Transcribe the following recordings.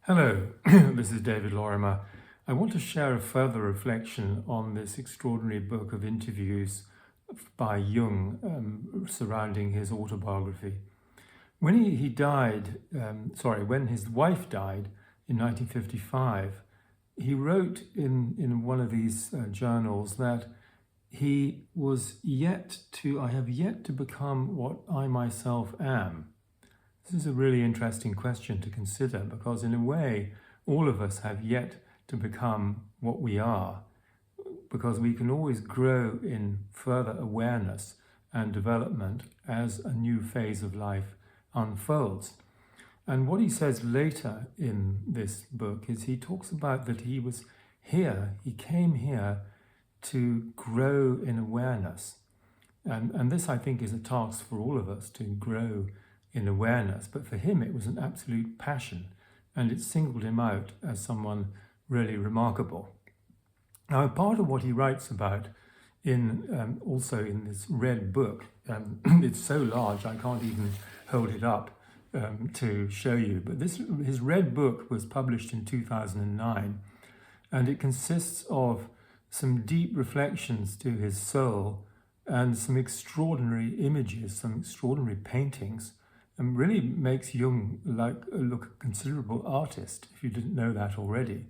Hello, this is David Lorimer. I want to share a further reflection on this extraordinary book of interviews by Jung surrounding his autobiography. When when his wife died in 1955, he wrote in one of these journals that I have yet to become what I myself am. This is a really interesting question to consider because in a way, all of us have yet to become what we are, because we can always grow in further awareness and development as a new phase of life unfolds. And what he says later in this book is he talks about that he came here to grow in awareness. And this, I think, is a task for all of us, to grow in awareness, but for him it was an absolute passion, and it singled him out as someone really remarkable. Now, part of what he writes about also in this red book, it's so large I can't even hold it up to show you, but his red book was published in 2009, and it consists of some deep reflections to his soul and some extraordinary images, some extraordinary paintings, and really makes Jung look a considerable artist, if you didn't know that already.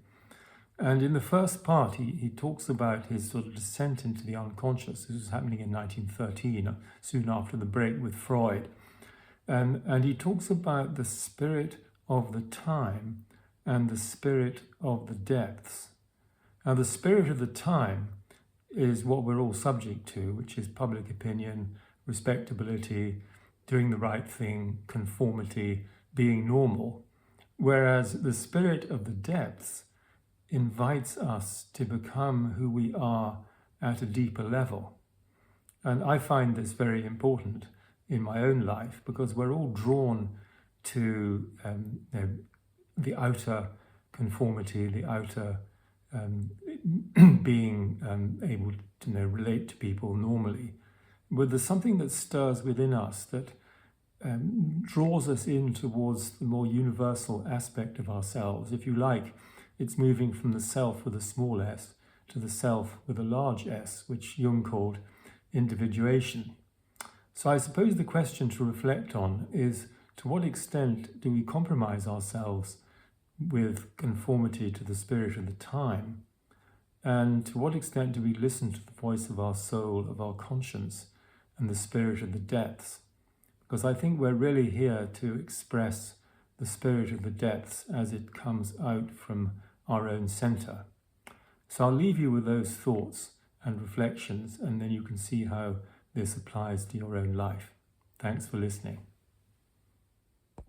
And in the first part, he talks about his sort of descent into the unconscious. This was happening in 1913, soon after the break with Freud. And he talks about the spirit of the time and the spirit of the depths. Now, the spirit of the time is what we're all subject to, which is public opinion, respectability, doing the right thing, conformity, being normal. Whereas the spirit of the depths invites us to become who we are at a deeper level. And I find this very important in my own life, because we're all drawn to the outer conformity, the outer being able to relate to people normally. But there's something that stirs within us that draws us in towards the more universal aspect of ourselves. If you like, it's moving from the self with a small s to the self with a large S, which Jung called individuation. So I suppose the question to reflect on is, to what extent do we compromise ourselves with conformity to the spirit of the time? And to what extent do we listen to the voice of our soul, of our conscience, and the spirit of the depths? Because I think we're really here to express the spirit of the depths as it comes out from our own center. So I'll leave you with those thoughts and reflections, and then you can see how this applies to your own life. Thanks for listening.